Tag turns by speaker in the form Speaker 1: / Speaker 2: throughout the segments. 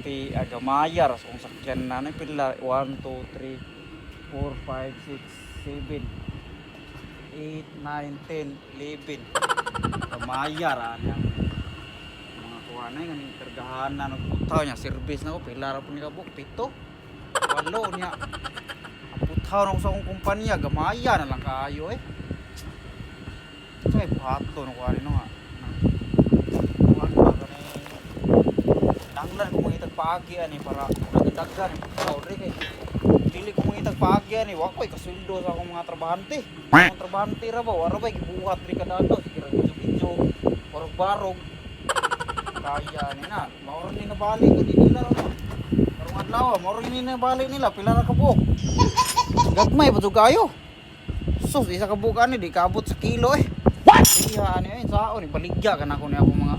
Speaker 1: trabahante agamaya ras kung sakyan na pila 1 2 3 4 5 6 7 8 9 10 11 agamaya ra niya mga kuanay nga kargahan na nagputaw niya service na ko pila ra po ni kabuk 7 8 niya ang putaw na ko sa akong kumpanya agamaya na lang kaayo so pato no kuani no nga nanglan ko mangitag paagi ani para nagdaghan oh re kay dili ko mangitag paagi ani wa koy kasuldo sa akong mga trabahante ang trabahante ra ba wala ba gibuhat ri kada adlaw sige ra video barog kaya ni na mao ni nabalik ko dili na ra karong adlaw mao ni nabalik nila pila ra ka buok gagmay pa kayo sus isa ka buok ani di kaabot sa kilo sige ani saon ibaligya kana ko ni akong mga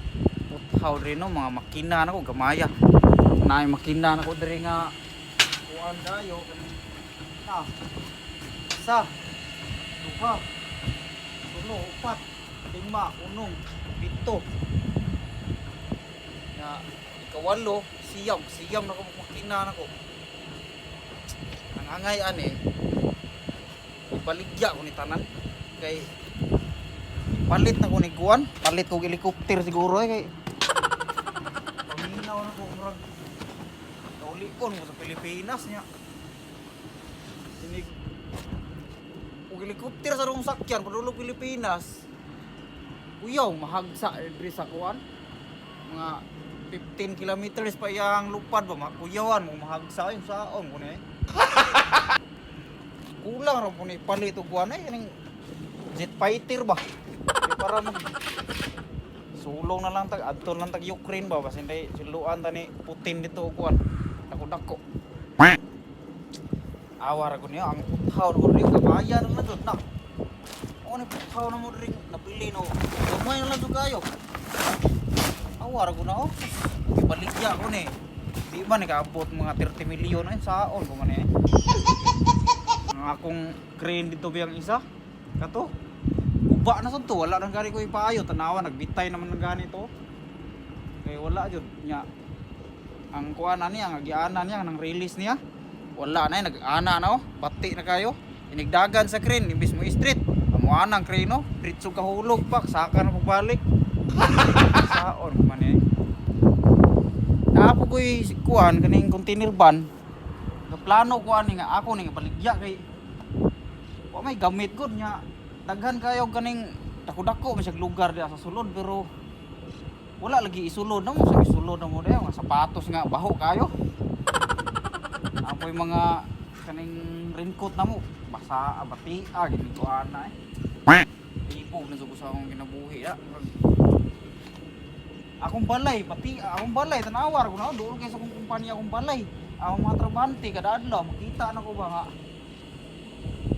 Speaker 1: how rin no mga makina na ko gamaya na yung makina na ko diri nga kuan dayo na sa duha tulo upat lima unong pito na ikawalo siyam na ko makina na ko nangangay ani ibaligya ko ni tanan kay palit na ko ni kuan palit ko helicopter siguro kay paminaw na ko murag kaulikon ko sa Pilipinas niya sinig og helicopter sa rong sakyan padulong Pilipinas uyaw mahagsa diri sa kuan mga 15 kilometers pa yang lupad ba makuyawan mo mahagsa yung saon ko ni kulang ra po ni palit og kuan kaning jet fighter ba para mag sulong na lang tag adton lang tag Ukraine ba basta hindi siluan ta ni Putin dito kuan dako awar ko niya ang putaw ko rin kabayan na dot na o ni putaw na mo rin napili no gamay na lang to kayo awar ko na ibaligya ko ni di man nikaabot mga 30 milyon ay saon ko man ang akong crane dito biyang isa kato uba na sad to wala nang gani ko ipaayo tanawa nagbitay naman ng ganito kay wala jud nya ang kuana niya ang agianan niya nang release niya wala na nag-ana na pati na kayo inigdagan sa crane imbis mo street amo anang crane no diretso kahulog pak saka na pagbalik saon man naapo koy kuan kaning container van plano ko ani nga ako ning baligya kay wa may gamit gud nya daghan kayo ganing dako-dako masig lugar diha sa sulod pero wala lagi isulod na mo sa isulod na mo diha mga sapatos nga baho kayo apoy mga kaning raincoat na mo basa abati gini ko ana ibog na sa akong kinabuhi akong balay pati akong balay tanawar ko na doon kay sa akong kumpanya akong balay akong mga trabahante kada adlaw makita na ko ba nga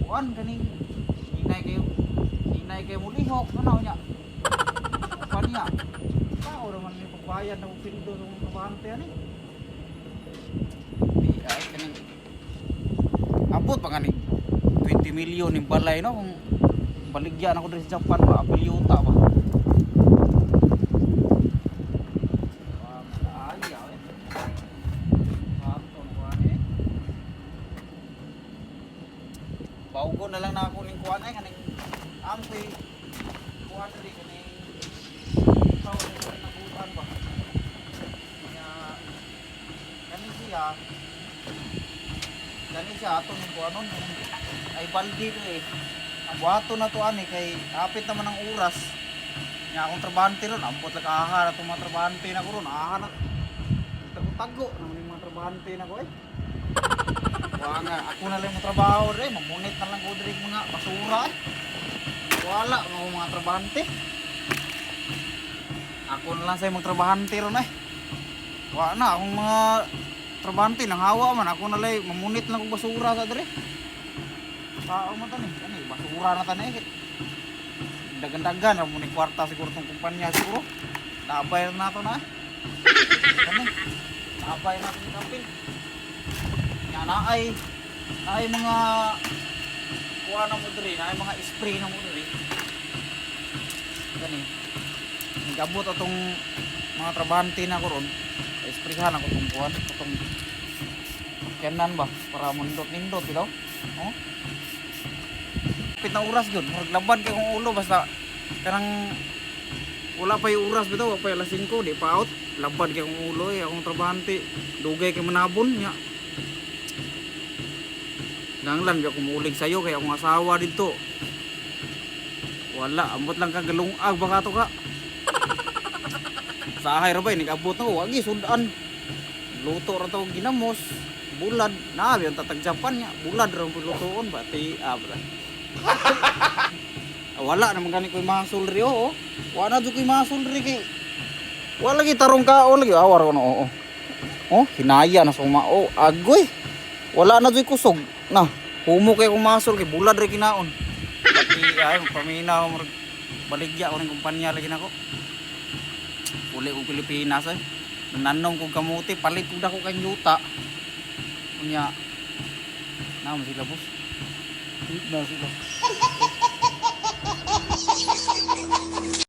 Speaker 1: kuan kaning inay kayo mulihok ano niya kumpanya tao naman may pagbayad na pildo sa mga trabahante ani di ay kaning abot pa kaning 20 milyon yung balay no kung baligyan ako diri sa Japan ba apilyuta ba baugo na lang na ako ning kuan ay kaning ampi kuan diri kaning ikaw ni nabutan ba kaya kani siya ato ning kuanon ay baldi ri ang buhato na to ani kay kapit naman ang oras nya akong trabahante ron ampot lang aha atong mga trabahante na ko ron aha na tago naman yung mga trabahante na ko wala nga ako na lang mo trabaho rin mamunit na lang ko diri mga basura wala mga trabahante ako na lang sa mga trabahante ron wala na akong mga trabahante nang hawa man ako na lang mamunit lang ko basura sa diri tao man tani basura na tani dagan-dagan ra mo ni kwarta siguro tong kumpanya siguro nabay na to na kani nabay na to kapil na ay mga kuha na mo diri na ay mga spray na mo diri gani nagabot atong mga trabahante na ko ron Esprihan ako tong kuan, itong kenan ba para mundot-nindot bitaw. Oh. Pit na oras gyud, maglaban kay kong ulo basta kanang wala pa yung oras bitaw, pa alas 5 di pa out. Laban kay kong ulo akong trabahante. Dugay kay manabon nya. Nanglan biya kumuling sayo kay akong asawa dito. Wala, ambot lang ka galungag baka to ka. Sahay ra ba nigabot na wagi sudan. Luto ra to ginamos. Bulad na biyan tatag Japan nya. Bulad ra lutoon ba ti abra. Wala naman gani koy masul ri oh. Wala jud koy masul ri kay. Wala lagi tarong kaon lagi awar ko no oo. Oh, hinaya na sa mao. Agoy. Wala na jud kusog. Nah, humo kay kong masul kay bulad ri kinaon. Pati ay pamina mo baligya ko ng kumpanya lagi nako. Uli ko Pilipinas ay. Nanong kong kamuti palit pud ako kay yuta. Unya. Na mo sila boss. Na sila.